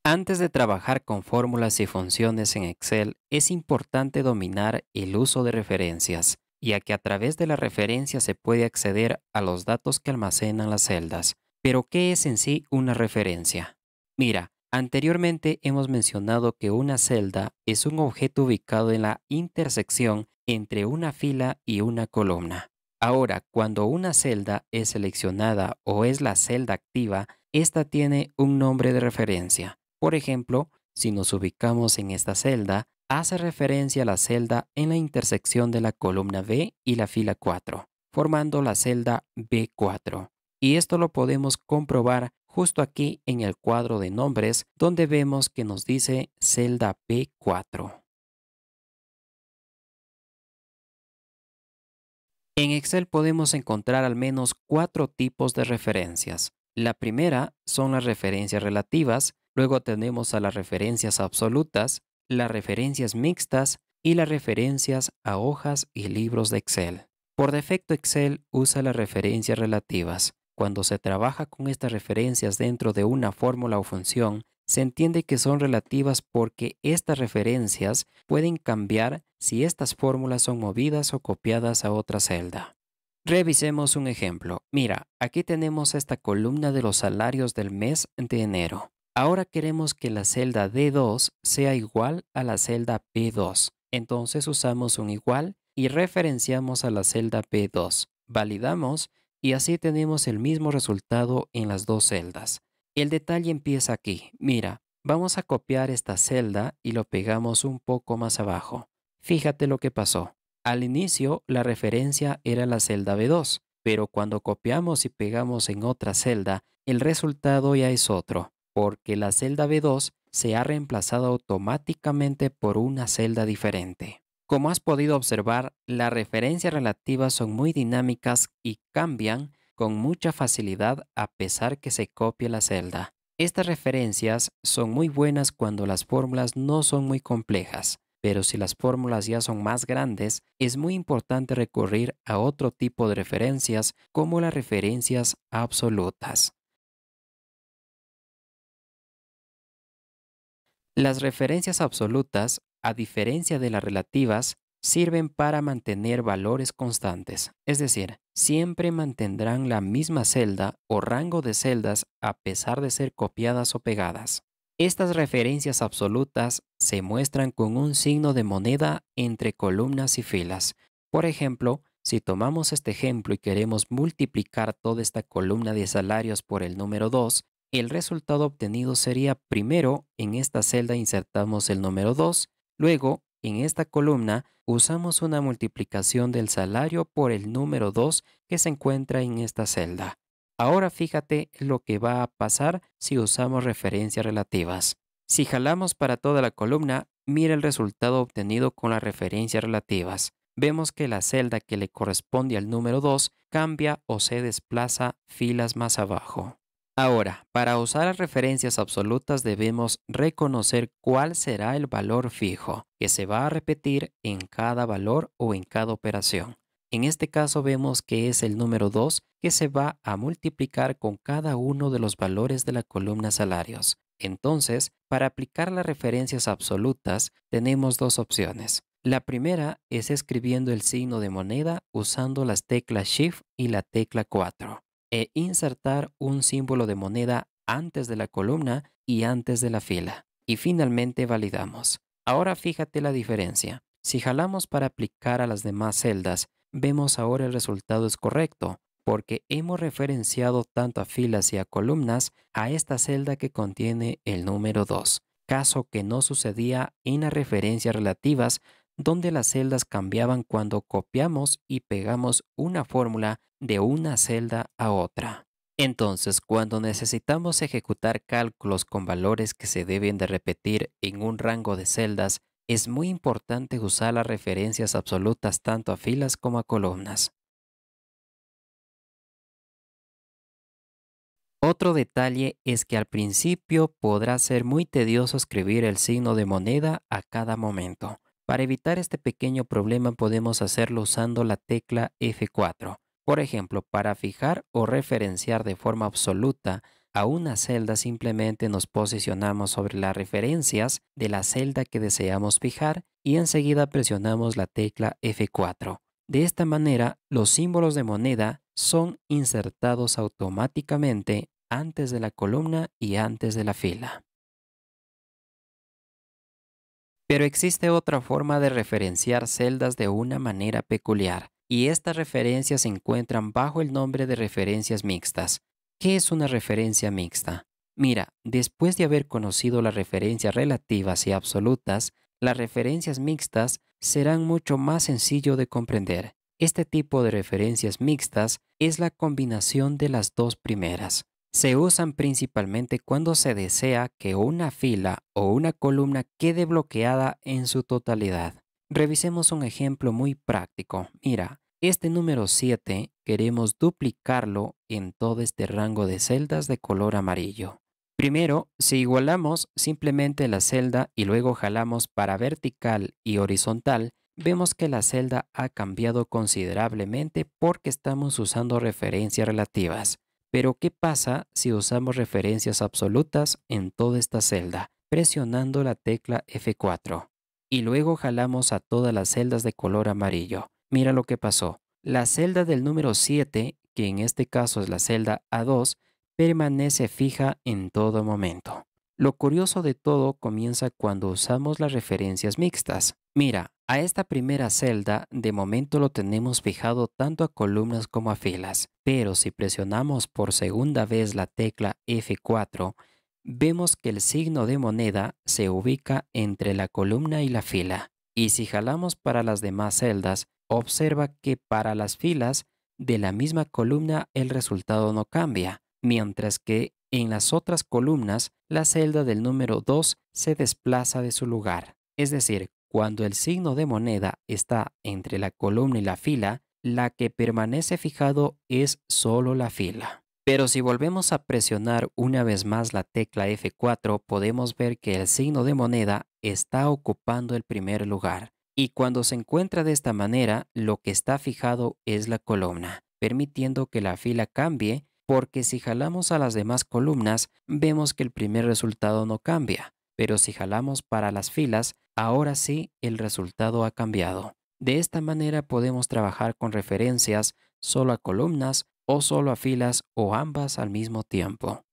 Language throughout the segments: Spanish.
Antes de trabajar con fórmulas y funciones en Excel, es importante dominar el uso de referencias, ya que a través de las referencias se puede acceder a los datos que almacenan las celdas. Pero, ¿qué es en sí una referencia? Mira, anteriormente hemos mencionado que una celda es un objeto ubicado en la intersección entre una fila y una columna. Ahora, cuando una celda es seleccionada o es la celda activa, esta tiene un nombre de referencia. Por ejemplo, si nos ubicamos en esta celda, hace referencia a la celda en la intersección de la columna B y la fila 4, formando la celda B4. Y esto lo podemos comprobar justo aquí en el cuadro de nombres, donde vemos que nos dice celda B4. En Excel podemos encontrar al menos cuatro tipos de referencias. La primera son las referencias relativas, luego tenemos a las referencias absolutas, las referencias mixtas y las referencias a hojas y libros de Excel. Por defecto Excel usa las referencias relativas. Cuando se trabaja con estas referencias dentro de una fórmula o función, se entiende que son relativas porque estas referencias pueden cambiar si estas fórmulas son movidas o copiadas a otra celda. Revisemos un ejemplo. Mira, aquí tenemos esta columna de los salarios del mes de enero. Ahora queremos que la celda D2 sea igual a la celda B2. Entonces usamos un igual y referenciamos a la celda B2. Validamos y así tenemos el mismo resultado en las dos celdas. El detalle empieza aquí. Mira, vamos a copiar esta celda y lo pegamos un poco más abajo. Fíjate lo que pasó. Al inicio, la referencia era la celda B2, pero cuando copiamos y pegamos en otra celda, el resultado ya es otro, porque la celda B2 se ha reemplazado automáticamente por una celda diferente. Como has podido observar, las referencias relativas son muy dinámicas y cambian con mucha facilidad a pesar que se copie la celda. Estas referencias son muy buenas cuando las fórmulas no son muy complejas, pero si las fórmulas ya son más grandes, es muy importante recurrir a otro tipo de referencias como las referencias absolutas. Las referencias absolutas, a diferencia de las relativas, sirven para mantener valores constantes, es decir, siempre mantendrán la misma celda o rango de celdas a pesar de ser copiadas o pegadas. Estas referencias absolutas se muestran con un signo de moneda entre columnas y filas. Por ejemplo, si tomamos este ejemplo y queremos multiplicar toda esta columna de salarios por el número 2, el resultado obtenido sería primero en esta celda insertamos el número 2, luego en esta columna usamos una multiplicación del salario por el número 2 que se encuentra en esta celda. Ahora fíjate lo que va a pasar si usamos referencias relativas. Si jalamos para toda la columna, mira el resultado obtenido con las referencias relativas. Vemos que la celda que le corresponde al número 2 cambia o se desplaza filas más abajo. Ahora, para usar las referencias absolutas debemos reconocer cuál será el valor fijo que se va a repetir en cada valor o en cada operación. En este caso vemos que es el número 2 que se va a multiplicar con cada uno de los valores de la columna salarios. Entonces, para aplicar las referencias absolutas tenemos dos opciones. La primera es escribiendo el signo de moneda usando las teclas Shift y la tecla 4 e insertar un símbolo de moneda antes de la columna y antes de la fila. Y finalmente validamos. Ahora fíjate la diferencia. Si jalamos para aplicar a las demás celdas, vemos ahora el resultado es correcto, porque hemos referenciado tanto a filas y a columnas a esta celda que contiene el número 2, caso que no sucedía en las referencias relativas donde las celdas cambiaban cuando copiamos y pegamos una fórmula de una celda a otra. Entonces, cuando necesitamos ejecutar cálculos con valores que se deben de repetir en un rango de celdas, es muy importante usar las referencias absolutas tanto a filas como a columnas. Otro detalle es que al principio podrá ser muy tedioso escribir el signo de moneda a cada momento. Para evitar este pequeño problema podemos hacerlo usando la tecla F4. Por ejemplo, para fijar o referenciar de forma absoluta a una celda simplemente nos posicionamos sobre las referencias de la celda que deseamos fijar y enseguida presionamos la tecla F4. De esta manera, los símbolos de moneda son insertados automáticamente antes de la columna y antes de la fila. Pero existe otra forma de referenciar celdas de una manera peculiar, y estas referencias se encuentran bajo el nombre de referencias mixtas. ¿Qué es una referencia mixta? Mira, después de haber conocido las referencias relativas y absolutas, las referencias mixtas serán mucho más sencillo de comprender. Este tipo de referencias mixtas es la combinación de las dos primeras. Se usan principalmente cuando se desea que una fila o una columna quede bloqueada en su totalidad. Revisemos un ejemplo muy práctico. Mira, este número 7 queremos duplicarlo en todo este rango de celdas de color amarillo. Primero, si igualamos simplemente la celda y luego jalamos para vertical y horizontal, vemos que la celda ha cambiado considerablemente porque estamos usando referencias relativas. Pero ¿qué pasa si usamos referencias absolutas en toda esta celda, presionando la tecla F4? Y luego jalamos a todas las celdas de color amarillo. Mira lo que pasó. La celda del número 7, que en este caso es la celda A2, permanece fija en todo momento. Lo curioso de todo comienza cuando usamos las referencias mixtas. Mira, a esta primera celda de momento lo tenemos fijado tanto a columnas como a filas, pero si presionamos por segunda vez la tecla F4, vemos que el signo de moneda se ubica entre la columna y la fila. Y si jalamos para las demás celdas, observa que para las filas de la misma columna el resultado no cambia, mientras que en las otras columnas la celda del número 2 se desplaza de su lugar. Es decir, cuando el signo de moneda está entre la columna y la fila, la que permanece fijado es solo la fila. Pero si volvemos a presionar una vez más la tecla F4, podemos ver que el signo de moneda está ocupando el primer lugar. Y cuando se encuentra de esta manera, lo que está fijado es la columna, permitiendo que la fila cambie, porque si jalamos a las demás columnas, vemos que el primer resultado no cambia. Pero si jalamos para las filas, ahora sí el resultado ha cambiado. De esta manera podemos trabajar con referencias solo a columnas o solo a filas o ambas al mismo tiempo.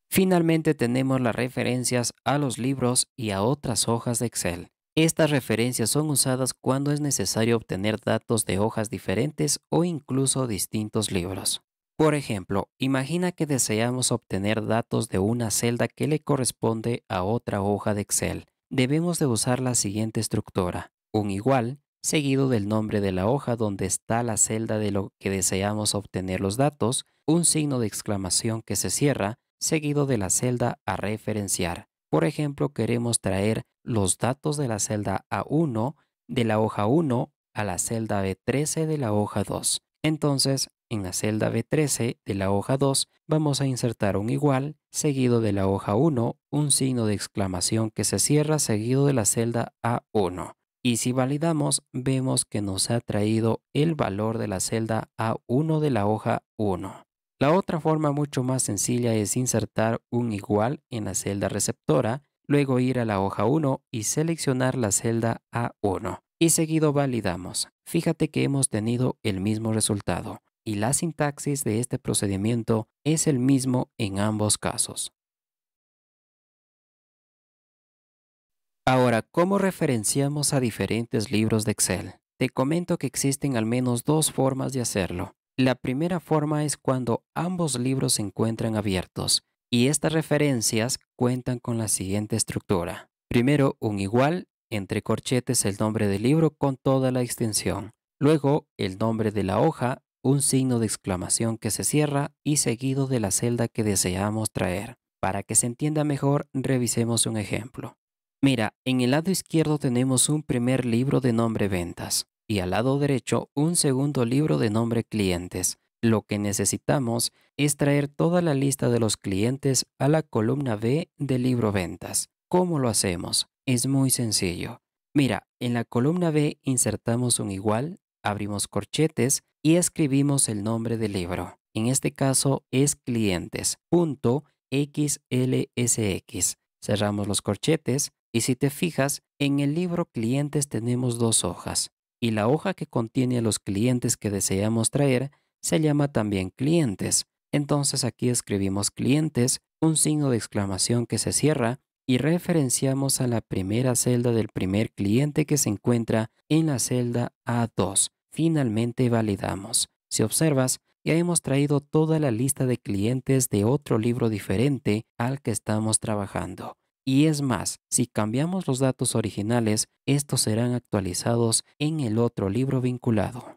Finalmente tenemos las referencias a los libros y a otras hojas de Excel. Estas referencias son usadas cuando es necesario obtener datos de hojas diferentes o incluso distintos libros. Por ejemplo, imagina que deseamos obtener datos de una celda que le corresponde a otra hoja de Excel. Debemos de usar la siguiente estructura: un igual, seguido del nombre de la hoja donde está la celda de lo que deseamos obtener los datos, un signo de exclamación que se cierra, seguido de la celda a referenciar. Por ejemplo, queremos traer los datos de la celda A1 de la hoja 1 a la celda B13 de la hoja 2. Entonces, en la celda B13 de la hoja 2 vamos a insertar un igual, seguido de la hoja 1, un signo de exclamación que se cierra seguido de la celda A1. Y si validamos, vemos que nos ha traído el valor de la celda A1 de la hoja 1. La otra forma mucho más sencilla es insertar un igual en la celda receptora, luego ir a la hoja 1 y seleccionar la celda A1. Y seguido validamos. Fíjate que hemos tenido el mismo resultado y la sintaxis de este procedimiento es el mismo en ambos casos. Ahora, ¿cómo referenciamos a diferentes libros de Excel? Te comento que existen al menos dos formas de hacerlo. La primera forma es cuando ambos libros se encuentran abiertos y estas referencias cuentan con la siguiente estructura. Primero, un igual, entre corchetes el nombre del libro con toda la extensión. Luego, el nombre de la hoja, un signo de exclamación que se cierra y seguido de la celda que deseamos traer. Para que se entienda mejor, revisemos un ejemplo. Mira, en el lado izquierdo tenemos un primer libro de nombre ventas y al lado derecho un segundo libro de nombre clientes. Lo que necesitamos es traer toda la lista de los clientes a la columna B del libro ventas. ¿Cómo lo hacemos? Es muy sencillo. Mira, en la columna B insertamos un igual, abrimos corchetes y escribimos el nombre del libro. En este caso es clientes, punto XLSX. Cerramos los corchetes y si te fijas, en el libro clientes tenemos dos hojas y la hoja que contiene a los clientes que deseamos traer se llama también clientes. Entonces aquí escribimos clientes, un signo de exclamación que se cierra y referenciamos a la primera celda del primer cliente que se encuentra en la celda A2. Finalmente validamos. Si observas, ya hemos traído toda la lista de clientes de otro libro diferente al que estamos trabajando. Y es más, si cambiamos los datos originales, estos serán actualizados en el otro libro vinculado.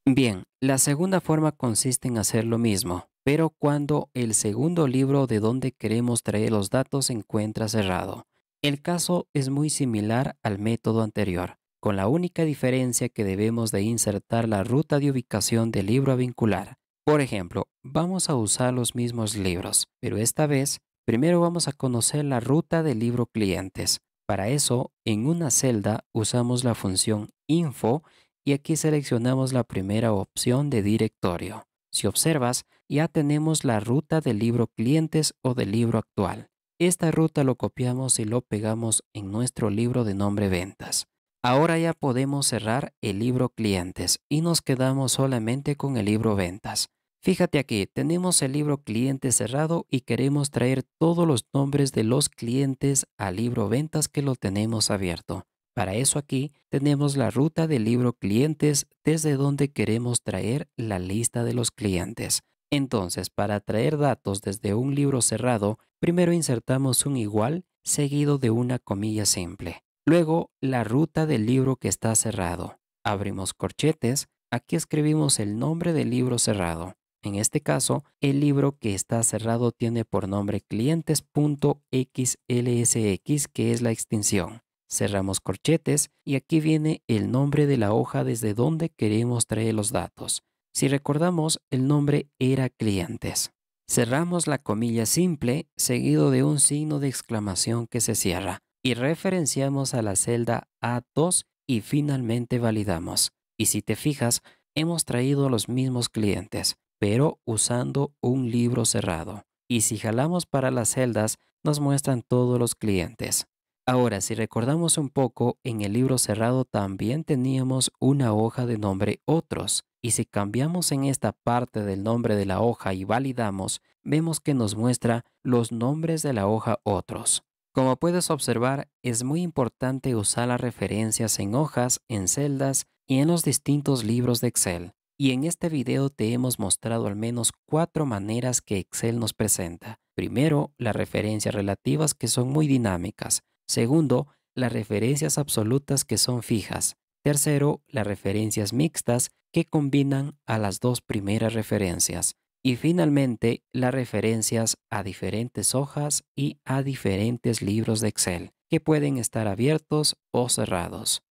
Bien, la segunda forma consiste en hacer lo mismo, pero cuando el segundo libro de donde queremos traer los datos se encuentra cerrado. El caso es muy similar al método anterior, con la única diferencia que debemos de insertar la ruta de ubicación del libro a vincular. Por ejemplo, vamos a usar los mismos libros, pero esta vez primero vamos a conocer la ruta del libro clientes. Para eso, en una celda usamos la función info y aquí seleccionamos la primera opción de directorio. Si observas, ya tenemos la ruta del libro clientes o del libro actual. Esta ruta lo copiamos y lo pegamos en nuestro libro de nombre ventas. Ahora ya podemos cerrar el libro clientes y nos quedamos solamente con el libro ventas. Fíjate aquí, tenemos el libro clientes cerrado y queremos traer todos los nombres de los clientes al libro ventas que lo tenemos abierto. Para eso aquí tenemos la ruta del libro clientes desde donde queremos traer la lista de los clientes. Entonces, para traer datos desde un libro cerrado, primero insertamos un igual seguido de una comilla simple. Luego, la ruta del libro que está cerrado. Abrimos corchetes, aquí escribimos el nombre del libro cerrado. En este caso, el libro que está cerrado tiene por nombre clientes.xlsx, que es la extensión. Cerramos corchetes y aquí viene el nombre de la hoja desde donde queremos traer los datos. Si recordamos, el nombre era clientes. Cerramos la comilla simple seguido de un signo de exclamación que se cierra y referenciamos a la celda A2 y finalmente validamos. Y si te fijas, hemos traído los mismos clientes, pero usando un libro cerrado. Y si jalamos para las celdas, nos muestran todos los clientes. Ahora, si recordamos un poco, en el libro cerrado también teníamos una hoja de nombre otros. Y si cambiamos en esta parte del nombre de la hoja y validamos, vemos que nos muestra los nombres de la hoja otros. Como puedes observar, es muy importante usar las referencias en hojas, en celdas y en los distintos libros de Excel. Y en este video te hemos mostrado al menos 4 maneras que Excel nos presenta. Primero, las referencias relativas que son muy dinámicas. Segundo, las referencias absolutas que son fijas. Tercero, las referencias mixtas que combinan a las dos primeras referencias. Y finalmente, las referencias a diferentes hojas y a diferentes libros de Excel, que pueden estar abiertos o cerrados.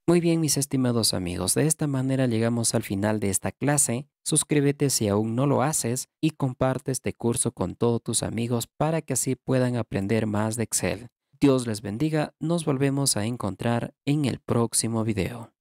Muy bien, mis estimados amigos, de esta manera llegamos al final de esta clase. Suscríbete si aún no lo haces y comparte este curso con todos tus amigos para que así puedan aprender más de Excel. Dios les bendiga, nos volvemos a encontrar en el próximo video.